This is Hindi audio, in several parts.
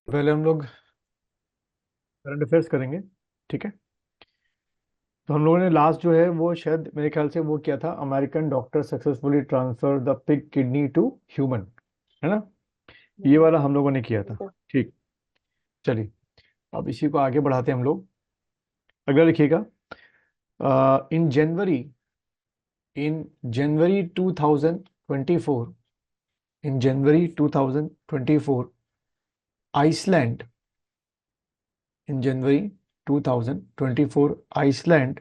पहले हम लोग करंट अफेयर्स करेंगे। ठीक है। तो हम लोगों ने लास्ट जो है वो शायद मेरे ख्याल से वो किया था, American doctor successfully transfer the pig kidney to human, है ना। ये वाला हम लोगों ने किया था। बिल्कुल। ठीक। चलिए, अब इसी को आगे बढ़ाते हैं हम लोग। अगला लिखिएगा। इन जनवरी 2024, इन जनवरी 2024 आइसलैंड, इन जनवरी 2024 आइसलैंड,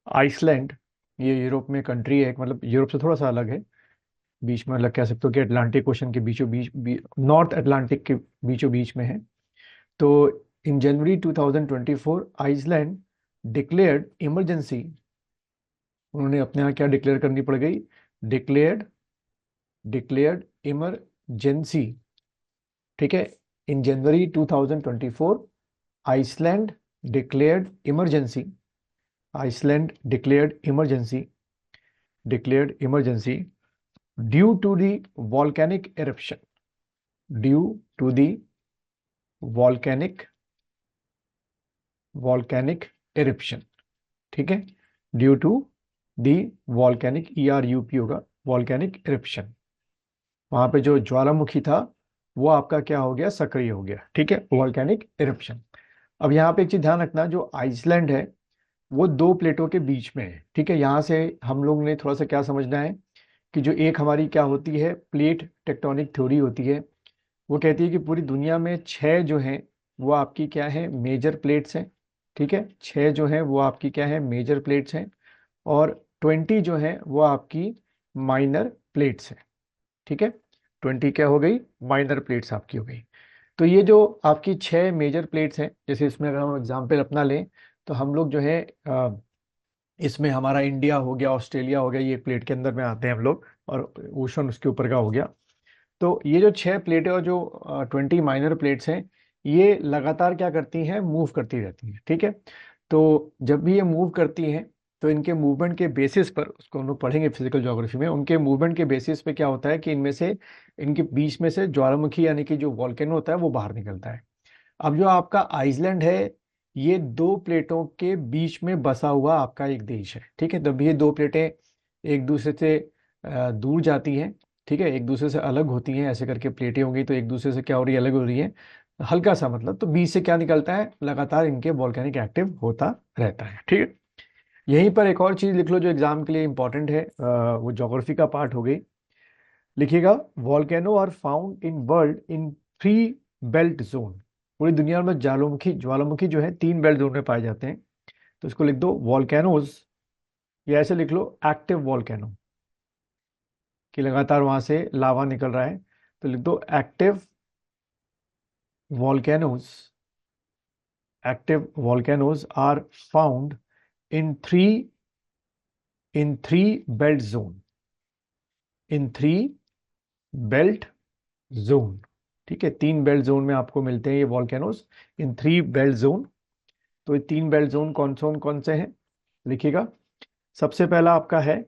आइसलैंड ये यूरोप में कंट्री है, मतलब यूरोप से थोड़ा सा अलग है। बीच में, मतलब कह सकते हो कि अटलांटिक ओशन के बीचों बीच, नॉर्थ अटलांटिक के बीचों बीच में है। तो इन जनवरी 2024 आइसलैंड डिक्लेयर्ड इमरजेंसी, उन्होंने अपने यहाँ क्या डिक्लेयर करनी पड़ गई, डिक्लेयर्ड डिक्लेयर्ड इमरजेंसी। ठीक है। In January 2024 Iceland declared emergency, Iceland declared emergency due to the volcanic eruption, due to the volcanic volcanic eruption। ठीक है। Due to the volcanic, ERUP होगा, वॉल्केनिक eruption। वहां पे जो ज्वालामुखी था वो आपका क्या हो गया, सक्रिय हो गया। ठीक है, वॉल्केनिक eruption। अब यहाँ पे एक चीज ध्यान रखना, जो आइसलैंड है वो दो प्लेटों के बीच में है। ठीक है, यहाँ से हम लोग ने थोड़ा सा क्या समझना है कि जो एक हमारी क्या होती है, प्लेट टेक्टोनिक थ्योरी होती है। वो कहती है कि पूरी दुनिया में छह जो हैं वो आपकी क्या है, मेजर प्लेट्स हैं। ठीक है, छह जो हैं वो आपकी क्या है, मेजर प्लेट्स हैं। और 20 जो है वो आपकी माइनर प्लेट्स हैं। ठीक है, 20 क्या हो गई, माइनर प्लेट्स आपकी हो गई। तो ये जो आपकी छह मेजर प्लेट्स हैं, जैसे इसमें अगर हम एग्जाम्पल अपना लें तो हम लोग जो है इसमें हमारा इंडिया हो गया, ऑस्ट्रेलिया हो गया, ये प्लेट के अंदर में आते हैं हम लोग, और ओशन उसके ऊपर का हो गया। तो ये जो छह प्लेटें और जो 20 माइनर प्लेट्स हैं, ये लगातार क्या करती हैं, मूव करती रहती हैं। ठीक है। तो जब भी ये मूव करती हैं तो इनके मूवमेंट के बेसिस पर, उसको हम लोग पढ़ेंगे फिजिकल ज्योग्राफी में, उनके मूवमेंट के बेसिस पे क्या होता है कि इनमें से, इनके बीच में से ज्वालामुखी यानी कि जो वॉल्केनो होता है वो बाहर निकलता है। अब जो आपका आइसलैंड है, ये दो प्लेटों के बीच में बसा हुआ आपका एक देश है। ठीक है, तब ये दो प्लेटें एक दूसरे से दूर जाती हैं। ठीक है, एक दूसरे से अलग होती हैं, ऐसे करके प्लेटें हो गई तो एक दूसरे से क्या हो रही है, अलग हो रही है। हल्का सा मतलब, तो बीच से क्या निकलता है, लगातार इनके वॉल्केनिक एक्टिव होता रहता है। ठीक है। यहीं पर एक और चीज लिख लो जो एग्जाम के लिए इंपॉर्टेंट है, वो ज्योग्राफी का पार्ट हो गई। लिखिएगा, volcano are found in world in three belt zone. पूरी दुनिया में ज्वालामुखी ज्वालामुखी जो है तीन बेल्ट जोन में पाए जाते हैं। तो इसको लिख दो वॉल्केनोज, या ऐसे लिख लो एक्टिव वॉल्केनो, कि लगातार वहां से लावा निकल रहा है। तो लिख दो active volcanoes, active volcanoes are found in three in three belt zone, in three belt zone. ठीक है, तीन बेल्ट जोन में आपको मिलते हैं ये वॉल्केनोज, इन थ्री बेल्ट जोन। तो ये तीन बेल्ट जोन कौन से हैं, लिखिएगा। सबसे पहला आपका है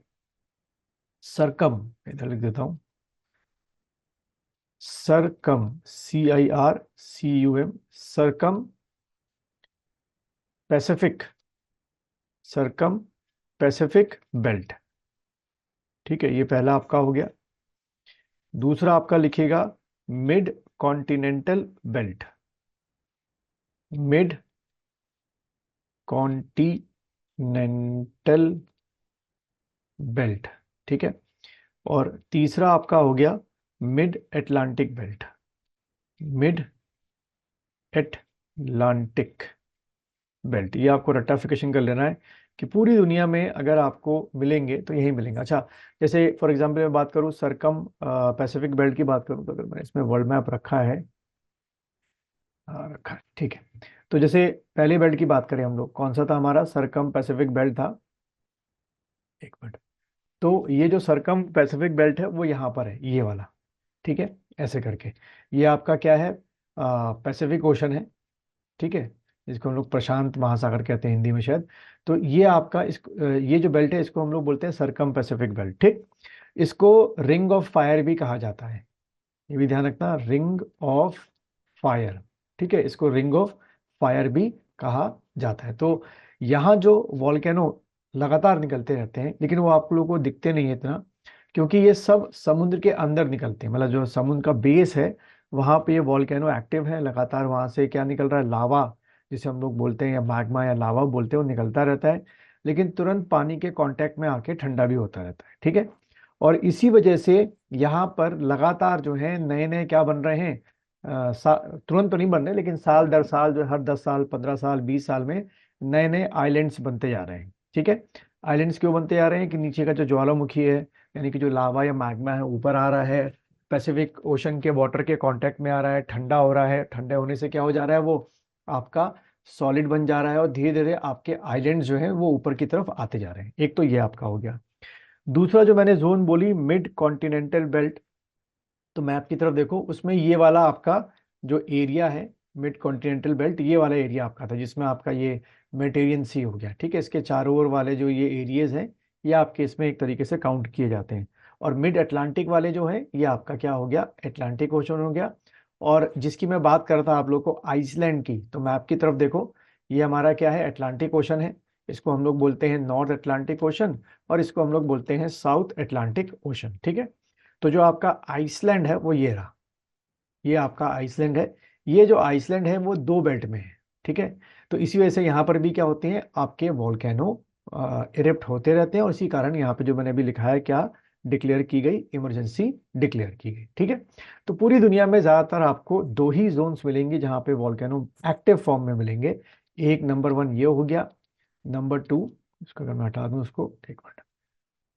सरकम, इधर लिख देता हूं, सरकम, CIRCUM, सरकम पैसिफिक, सरकम पैसिफिक बेल्ट। ठीक है, ये पहला आपका हो गया। दूसरा आपका लिखिएगा mid continental belt, mid continental belt. ठीक है। और तीसरा आपका हो गया mid Atlantic belt, mid Atlantic belt. ये आपको रट्टाफिकेशन कर लेना है कि पूरी दुनिया में अगर आपको मिलेंगे तो यही मिलेंगे। अच्छा, जैसे फॉर एग्जांपल मैं बात करूं सरकम पैसिफिक बेल्ट की बात करूं, तो अगर मैंने इसमें वर्ल्ड मैप रखा है, रखा है, ठीक है। तो जैसे पहले बेल्ट की बात करें हम लोग, कौन सा था हमारा, सरकम पैसिफिक बेल्ट था। एक मिनट। तो ये जो सरकम पैसिफिक बेल्ट है वो यहाँ पर है, ये वाला। ठीक है, ऐसे करके ये आपका क्या है, पैसिफिक ओशन है। ठीक है, जिसको हम लोग प्रशांत महासागर कहते हैं हिंदी में शायद। तो ये आपका ये जो बेल्ट है इसको हम लोग बोलते हैं सरकम पैसिफिक बेल्ट। ठीक। इसको रिंग ऑफ फायर भी कहा जाता है, ये भी ध्यान रखना, रिंग ऑफ फायर। ठीक है, इसको रिंग ऑफ फायर भी कहा जाता है। तो यहाँ जो वॉल्केनो लगातार निकलते रहते हैं, लेकिन वो आप लोगों को दिखते नहीं है इतना, क्योंकि ये सब समुद्र के अंदर निकलते हैं। मतलब जो समुद्र का बेस है वहां पे ये वॉल्केनो एक्टिव है, लगातार वहां से क्या निकल रहा है, लावा जिसे हम लोग बोलते हैं, या मैग्मा या लावा बोलते हैं, वो निकलता रहता है, लेकिन तुरंत पानी के कांटेक्ट में आके ठंडा भी होता रहता है। ठीक है, और इसी वजह से यहाँ पर लगातार जो है नए नए क्या बन रहे हैं, तुरंत तो नहीं बन रहे, लेकिन साल दर साल जो हर 10 साल 15 साल 20 साल में नए नए आइलैंड्स बनते जा रहे हैं। ठीक है, आइलैंड्स क्यों बनते जा रहे हैं कि नीचे का जो ज्वालामुखी है, यानी कि जो लावा या मैग्मा है, ऊपर आ रहा है, पैसिफिक ओशन के वाटर के कांटेक्ट में आ रहा है, ठंडा हो रहा है, ठंडे होने से क्या हो जा रहा है, वो आपका सॉलिड बन जा रहा है, और धीरे धीरे आपके आइलैंड्स जो है वो ऊपर की तरफ आते जा रहे हैं। एक तो ये आपका हो गया। दूसरा जो मैंने जोन बोली, मिड कॉन्टिनेंटल बेल्ट, तो मैप की तरफ देखो, उसमें ये वाला आपका जो एरिया है, मिड कॉन्टिनेंटल बेल्ट, ये वाला एरिया आपका था, जिसमें आपका ये मेडिटेरियन सी हो गया। ठीक है, इसके चारों ओर वाले जो ये एरियाज हैं, ये आपके इसमें एक तरीके से काउंट किए जाते हैं। और मिड अटलांटिक वाले जो है, ये आपका क्या हो गया, अटलांटिक ओशन हो गया। और जिसकी मैं बात कर रहा था आप लोग को आइसलैंड की, तो मैप की तरफ देखो, ये हमारा क्या है, अटलांटिक ओशन है। इसको हम लोग बोलते हैं नॉर्थ अटलांटिक ओशन, और इसको हम लोग बोलते हैं साउथ अटलांटिक ओशन। ठीक है, तो जो आपका आइसलैंड है वो ये रहा, ये आपका आइसलैंड है। ये जो आइसलैंड है वो दो बेल्ट में है। ठीक है, तो इसी वजह से यहाँ पर भी क्या होते हैं, आपके वॉल्केनो इरेप्ट होते रहते हैं, और इसी कारण यहाँ पे जो मैंने अभी लिखा है, क्या डिक्लेयर की गई, इमरजेंसी डिक्लेयर की गई। ठीक है, तो पूरी दुनिया में ज्यादातर आपको दो ही जोन्स मिलेंगे जहाँ पे वॉल्केनो एक्टिव फॉर्म में मिलेंगे। एक नंबर वन ये हो गया, नंबर टू, इसको अगर मैं हटा दूं उसको, एक मिनट,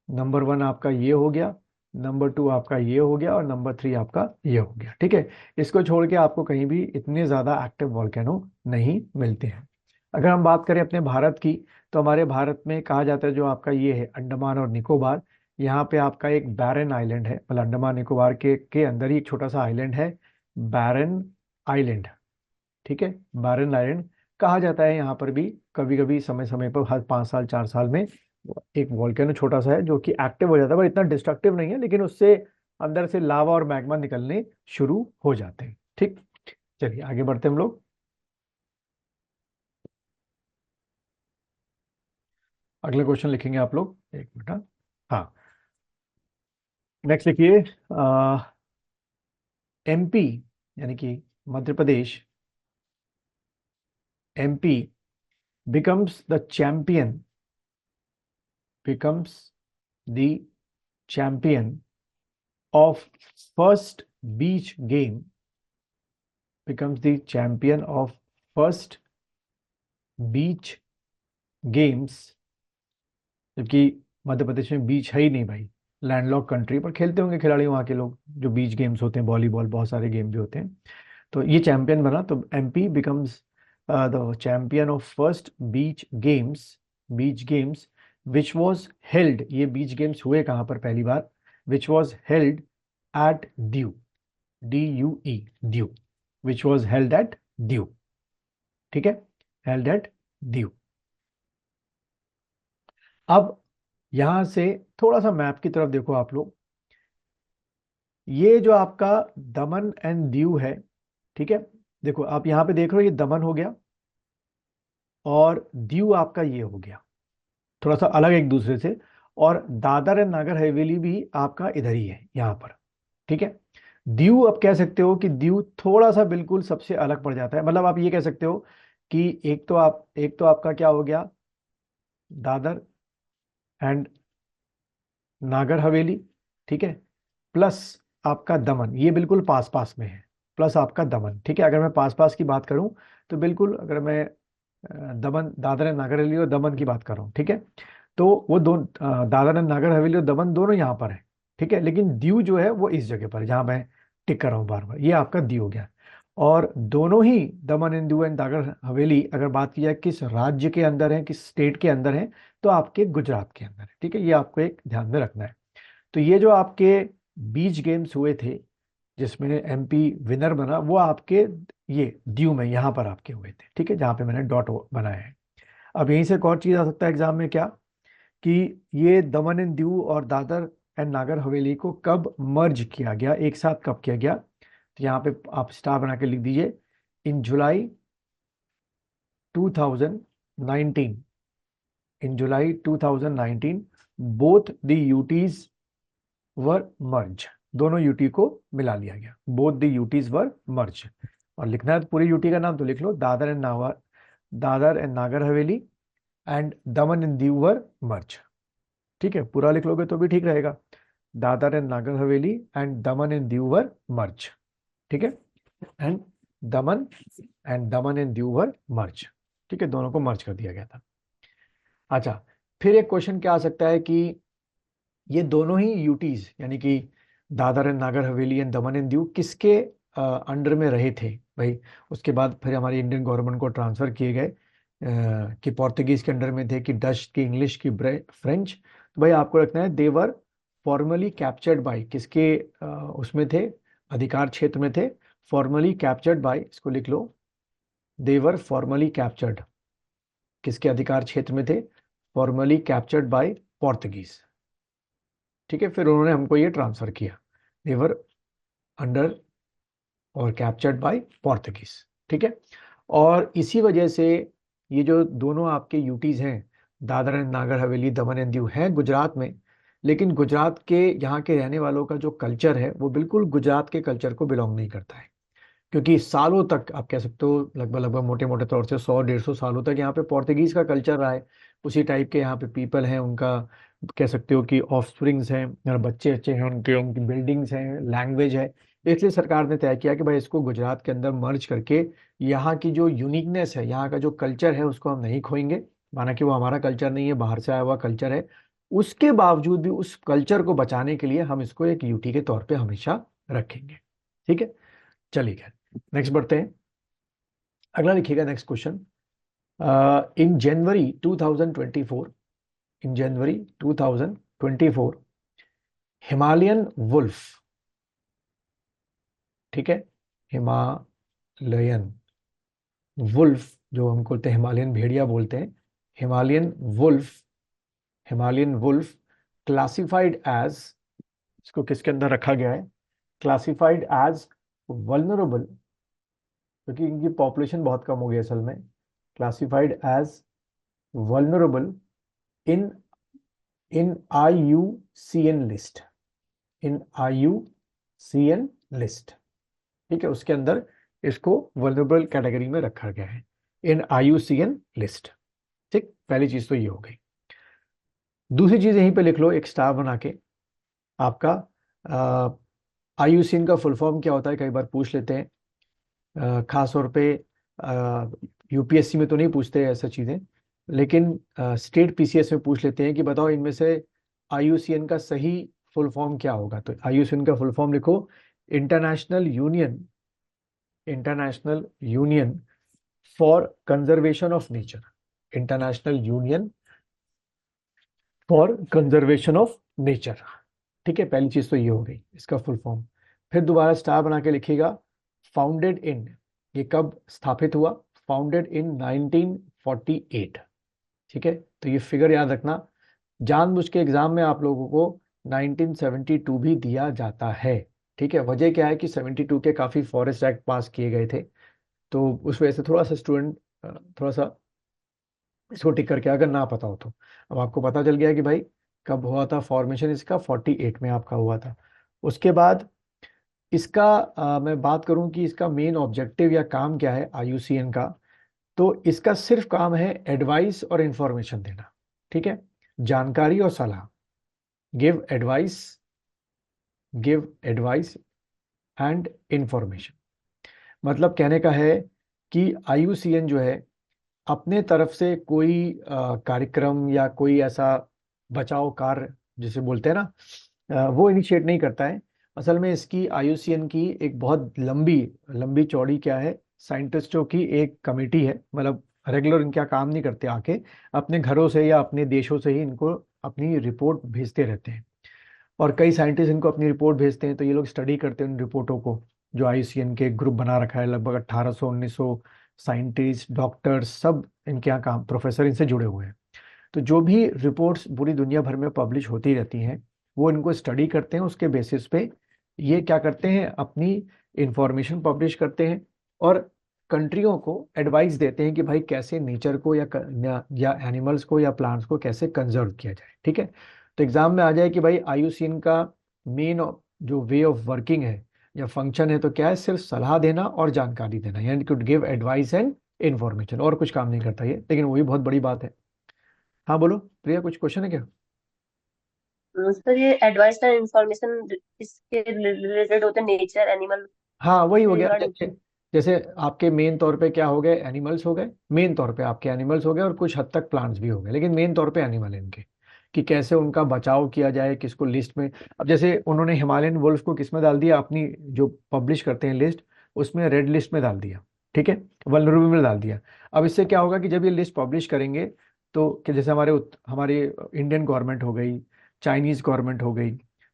नंबर वन आपका ये हो गया, नंबर टू आपका ये हो गया, और नंबर थ्री आपका ये हो गया। ठीक है, इसको छोड़ के आपको कहीं भी इतने ज्यादा एक्टिव वॉल्केनो नहीं मिलते हैं। अगर हम बात करें अपने भारत की, तो हमारे भारत में कहा जाता है जो आपका ये है अंडमान और निकोबार, यहाँ पे आपका एक बैरन आइलैंड है। मतलब अंडमान निकोबार के अंदर ही एक छोटा सा आइलैंड है, बैरन आइलैंड। ठीक है, बैरन आइलैंड कहा जाता है। यहाँ पर भी कभी कभी समय समय पर हर 5 साल 4 साल में एक वॉल्केनो छोटा सा है जो कि एक्टिव हो जाता है, पर इतना डिस्ट्रक्टिव नहीं है, लेकिन उससे अंदर से लावा और मैग्मा निकलने शुरू हो जाते हैं। ठीक, चलिए आगे बढ़ते हैं हम लोग। अगले क्वेश्चन लिखेंगे आप लोग, एक मिनट। हाँ, नेक्स्ट लिखिए, एमपी, यानी कि Madhya Pradesh, MP becomes the champion, becomes the champion of first beach game, becomes the champion of first beach games, जबकि मध्य प्रदेश में बीच है ही नहीं भाई, लैंडलॉक कंट्री, पर खेलते होंगे खिलाड़ी वहाँ के लोग, जो बीच गेम्स होते हैं, वॉलीबॉल, बहुत सारे गेम भी होते हैं। तो ये चैंपियन बना, तो MP becomes the champion of first beach games which was held, ये बीच गेम्स हुए कहाँ पर पहली बार, which was held at Diu, DUE, Diu, which was held at Diu. ठीक है, हेल्ड एट ड्यू। अब यहां से थोड़ा सा मैप की तरफ देखो आप लोग, ये जो आपका दमन एंड दीव है, ठीक है, देखो आप यहां पे देख रहे हो, ये दमन हो गया, और दीव आपका ये हो गया, थोड़ा सा अलग एक दूसरे से। और दादर एंड नागर हवेली भी आपका इधर ही है यहाँ पर। ठीक है, दीव आप कह सकते हो कि दीव थोड़ा सा बिल्कुल सबसे अलग पड़ जाता है। मतलब आप ये कह सकते हो कि एक तो आपका क्या हो गया, दादर एंड नागर हवेली, ठीक है, प्लस आपका दमन, ये बिल्कुल पास पास में है, प्लस आपका दमन। ठीक है, अगर मैं पास पास की बात करूं, तो बिल्कुल, अगर मैं दमन, दादर एंड नागर हवेली और दमन की बात कर रहा हूँ, ठीक है, तो वो दादर एंड नागर हवेली और दमन दोनों यहाँ पर है। ठीक है, लेकिन दीव जो है वो इस जगह पर है जहाँ मैं टिक कर रहा हूँ बार बार, ये आपका दीव हो गया। और दोनों ही दमन एंड दीव एंड दादर हवेली, अगर बात की जाए किस राज्य के अंदर है, किस स्टेट के अंदर है, तो आपके गुजरात के अंदर है। ठीक है, ये आपको एक ध्यान में रखना है। तो ये जो आपके बीच गेम्स हुए थे, जिसमें एमपी विनर बना, वो आपके ये दीव में यहाँ पर आपके हुए थे। ठीक है, जहाँ पे मैंने डॉट बनाया है। अब यहीं से एक और चीज आ सकता है एग्जाम में, क्या कि ये दमन एंड दीव और दादर एंड नागर हवेली को कब मर्ज किया गया, एक साथ कब किया गया, तो यहाँ पे आप स्टार बना के लिख दीजिए, in July 2019, in July 2019, both the UTs were merged. दोनों यूटी को मिला लिया गया. बोथ द यूटीज वर मर्ज. और लिखना है तो पूरी यूटी का नाम तो लिख लो, Dadar and Nagar Haveli and Daman and Diu वर मर्ज. ठीक है, पूरा लिख लोगे तो भी ठीक रहेगा. Dadar and Nagar Haveli and Daman and Diu वर मर्ज. ठीक है, एंड दमन एंड दीव वर मर्ज. ठीक है, दोनों को मर्ज कर दिया गया था. अच्छा, फिर एक क्वेश्चन क्या आ सकता है कि ये दोनों ही यूटीज यानी कि Dadar and Nagar Haveli and Daman and Diu किसके अंडर में रहे थे भाई. उसके बाद फिर हमारी इंडियन गवर्नमेंट को ट्रांसफर किए गए कि पोर्तुगीज के अंडर में थे, कि डच, की इंग्लिश, की फ्रेंच. तो भाई आपको रखना है देवर फॉर्मली कैप्चर्ड बाय, किसके उसमें थे, अधिकार क्षेत्र में थे. फॉर्मली कैप्चर्ड बाय, इसको लिख लो, देवर फॉर्मली कैप्चर्ड, किसके अधिकार क्षेत्र में थे, फॉर्मली कैप्चर्ड बाय पोर्तुगीज. ठीक है, फिर उन्होंने हमको ये ट्रांसफर किया, देवर अंडर और कैप्चर्ड बाय पोर्तुगीज. ठीक है, और इसी वजह से ये जो दोनों आपके यूटीज हैं, Dadar and Nagar Haveli, Daman and Diu, हैं गुजरात में, लेकिन गुजरात के यहाँ के रहने वालों का जो कल्चर है वो बिल्कुल गुजरात के कल्चर को बिलोंग नहीं करता है. क्योंकि सालों तक आप कह सकते हो, लगभग मोटे मोटे तौर से 100-150 सालों तक यहाँ पे पोर्तुगीज का कल्चर रहा है. उसी टाइप के यहाँ पे पीपल हैं, उनका कह सकते हो कि ऑफस्प्रिंग्स हैं और बच्चे अच्छे हैं उनके, उनकी बिल्डिंग्स हैं, लैंग्वेज है. इसलिए सरकार ने तय किया कि भाई इसको गुजरात के अंदर मर्ज करके यहाँ की जो यूनिकनेस है, यहाँ का जो कल्चर है, उसको हम नहीं खोएंगे. माना कि वो हमारा कल्चर नहीं है, बाहर से आया हुआ कल्चर है, उसके बावजूद भी उस कल्चर को बचाने के लिए हम इसको एक यूटी के तौर पर हमेशा रखेंगे. ठीक है, चलिए नेक्स्ट बढ़ते हैं. अगला लिखिएगा नेक्स्ट क्वेश्चन. इन जनवरी 2024, इन जनवरी 2024, हिमालयन वुल्फ, ठीक है, हिमालयन वुल्फ, जो हम बोलते हैं हिमालयन भेड़िया बोलते हैं, Himalayan wolf, Himalayan wolf classified as, इसको किसके अंदर रखा गया है, क्लासिफाइड एज वल्नरेबल, क्योंकि इनकी पॉपुलेशन बहुत कम हो गई असल में. क्लासिफाइड एज वल्नरेबल इन IUCN लिस्ट, इन IUCN लिस्ट. ठीक है, उसके अंदर इसको वल्नरेबल कैटेगरी में रखा गया है, इन IUCN लिस्ट. ठीक, पहली चीज तो ये हो गई. दूसरी चीज यहीं पे लिख लो एक स्टार बना के, आपका IUCN का फुल फॉर्म क्या होता है, कई बार पूछ लेते हैं. खास तौर पे UPSC में तो नहीं पूछते ऐसा चीजें, लेकिन स्टेट PCS में पूछ लेते हैं कि बताओ इनमें से IUCN का सही फुल फॉर्म क्या होगा. तो IUCN का फुल फॉर्म लिखो, international union for conservation of nature, international union for conservation of nature. ठीक है, पहली चीज तो ये हो गई, इसका फुल फॉर्म. फिर दोबारा स्टार बना के लिखिएगा, फाउंडेड इन, ये कब स्थापित हुआ, फाउंडेड इन 1948. ठीक है, तो ये फिगर याद रखना, जानबूझ के एग्जाम में आप लोगों को 1972 भी दिया जाता है. ठीक है, वजह क्या है कि 72 के काफी फॉरेस्ट एक्ट पास किए गए थे, तो उस वजह से थोड़ा सा स्टूडेंट थोड़ा सा इसको टिक करके अगर ना पता हो तो. अब आपको पता चल गया कि भाई कब हुआ था फॉर्मेशन इसका, 48 में आपका हुआ था. उसके बाद इसका मैं बात करूं कि इसका मेन ऑब्जेक्टिव या काम क्या है IUCN का, तो इसका सिर्फ काम है एडवाइस और इंफॉर्मेशन देना. ठीक है, जानकारी और सलाह, गिव एडवाइस एंड इंफॉर्मेशन. मतलब कहने का है कि IUCN जो है अपने तरफ से कोई कार्यक्रम या कोई ऐसा बचाव कार्य जिसे बोलते हैं ना, वो इनिशिएट नहीं करता है. असल में इसकी IUCN की एक बहुत लंबी चौड़ी क्या है, साइंटिस्टों की एक कमेटी है. मतलब रेगुलर इनका काम नहीं करते, आके अपने घरों से या अपने देशों से ही इनको अपनी रिपोर्ट भेजते रहते हैं. और कई साइंटिस्ट इनको अपनी रिपोर्ट भेजते हैं, तो ये लोग स्टडी करते हैं उन रिपोर्टों को. जो IUCN के ग्रुप बना रखा है, लगभग 1800-1900 साइंटिस्ट, डॉक्टर्स, सब इनके यहाँ काम, प्रोफेसर इनसे जुड़े हुए हैं. तो जो भी रिपोर्ट्स पूरी दुनिया भर में पब्लिश होती रहती हैं, वो इनको स्टडी करते हैं. उसके बेसिस पे ये क्या करते हैं, अपनी इंफॉर्मेशन पब्लिश करते हैं. और कंट्रियों को एडवाइस देते हैं कि भाई कैसे नेचर को या एनिमल्स को या प्लांट्स को कैसे कंजर्व किया जाए। ठीक है, तो एग्जाम में आ जाए कि भाई आईयूसीएन का मेन जो वे ऑफ वर्किंग है या फंक्शन है तो क्या है, सिर्फ सलाह देना और जानकारी देना, यानी could give advice and information, और कुछ काम नहीं करता ये, लेकिन वही बहुत बड़ी बात है। हाँ बोलो प्रिया, कुछ क्वेश्चन है क्या? सर ये एडवाइस एंड इंफॉर्मेशन इसके रिलेटेड होते हैं नेचर एनिमल हाँ वही हो से गया, रिगार्डिंग। जैसे जैसे आपके मेन तौर पे क्या हो गए, एनिमल्स हो गए, मेन तौर पे आपके एनिमल्स हो गए और कुछ हद तक प्लांट्स भी हो गए, लेकिन मेन तौर पे एनिमल है इनके, कि कैसे उनका बचाव किया जाए, किसको लिस्ट में। अब जैसे उन्होंने हिमालयन वुल्फ को किस में डाल दिया, अपनी जो पब्लिश करते हैं लिस्ट, उसमें रेड लिस्ट में डाल दिया। ठीक है, वल्नरेबल में डाल दिया। अब इससे क्या होगा कि जब ये लिस्ट पब्लिश करेंगे तो कि जैसे हमारे इंडियन गवर्नमेंट हो गई, चाइनीज गवर्नमेंट हो गई,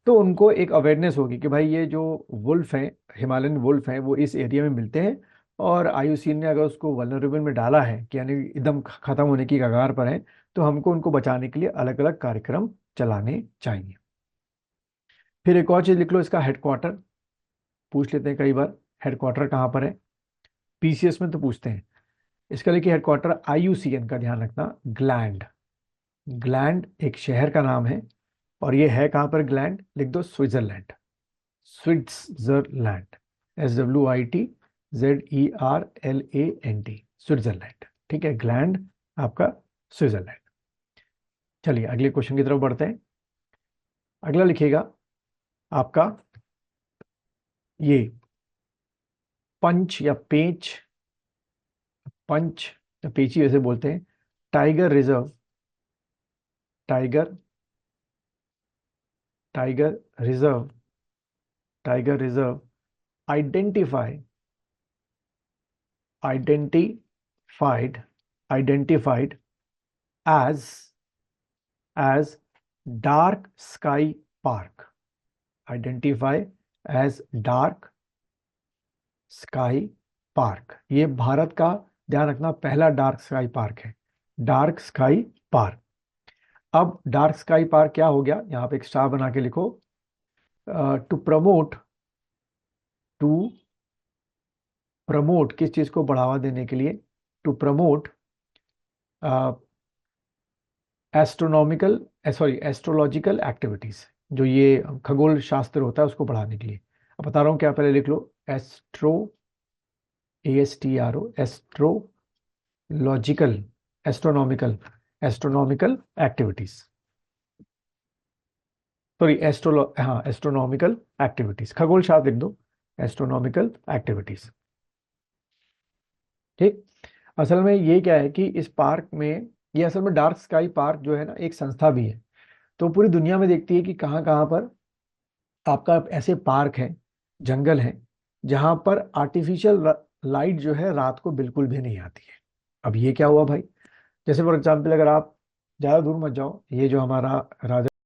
तो उनको एक अवेयरनेस होगी कि भाई ये जो वुल्फ हैं, हिमालयन वुल्फ हैं, वो इस एरिया में मिलते हैं, और आईयूसीएन ने अगर उसको वल्नरेबल में डाला है कि यानी एकदम खत्म होने की कगार पर है, तो हमको उनको बचाने के लिए अलग अलग कार्यक्रम चलाने चाहिए। फिर एक और चीज लिख लो, इसका हेडक्वार्टर पूछ लेते हैं कई बार, हेडक्वार्टर कहाँ पर है, पीसीएस में तो पूछते हैं। इसका लिखिए हेडक्वार्टर आईयूसीएन का, ध्यान रखना ग्लैंड, ग्लैंड एक शहर का नाम है, और ये है कहाँ पर ग्लैंड, लिख दो स्विट्जरलैंड, स्विट्जरलैंड, SWITZERLAND, स्विट्जरलैंड। ठीक है, ग्लैंड आपका स्विट्जरलैंड। चलिए अगले क्वेश्चन की तरफ बढ़ते हैं। अगला लिखिएगा आपका ये पंच या पेंच, पंच या पेची वैसे बोलते हैं, tiger reserve, tiger, tiger reserve, tiger reserve identify, identified, identified as as dark sky park, identify as dark sky park. ये भारत का, ध्यान रखना, पहला डार्क स्काई पार्क है, डार्क स्काई पार्क। अब डार्क स्काई पार्क क्या हो गया, यहां पे एक स्टार बना के लिखो, टू प्रमोट, टू प्रमोट किस चीज को बढ़ावा देने के लिए, to promote astronomical, sorry astrological activities, जो ये खगोल शास्त्र होता है उसको बढ़ाने के लिए। अब बता रहा हूँ क्या, पहले लिख लो astro, ASTRO, astrological, astronomical, astronomical activities, sorry हाँ एस्ट्रोनॉमिकल एक्टिविटीज, खगोल शास्त्र लिख दो, एस्ट्रोनॉमिकल एक्टिविटीज। ठीक, असल में ये क्या है कि इस पार्क में, ये असल में डार्क स्काई पार्क जो है ना, एक संस्था भी है, तो पूरी दुनिया में देखती है कि कहाँ कहाँ पर आपका ऐसे पार्क हैं, जंगल हैं, जहां पर आर्टिफिशियल लाइट जो है रात को बिल्कुल भी नहीं आती है। अब ये क्या हुआ भाई, जैसे फॉर एग्जाम्पल अगर आप ज्यादा दूर मत जाओ, ये जो हमारा राजा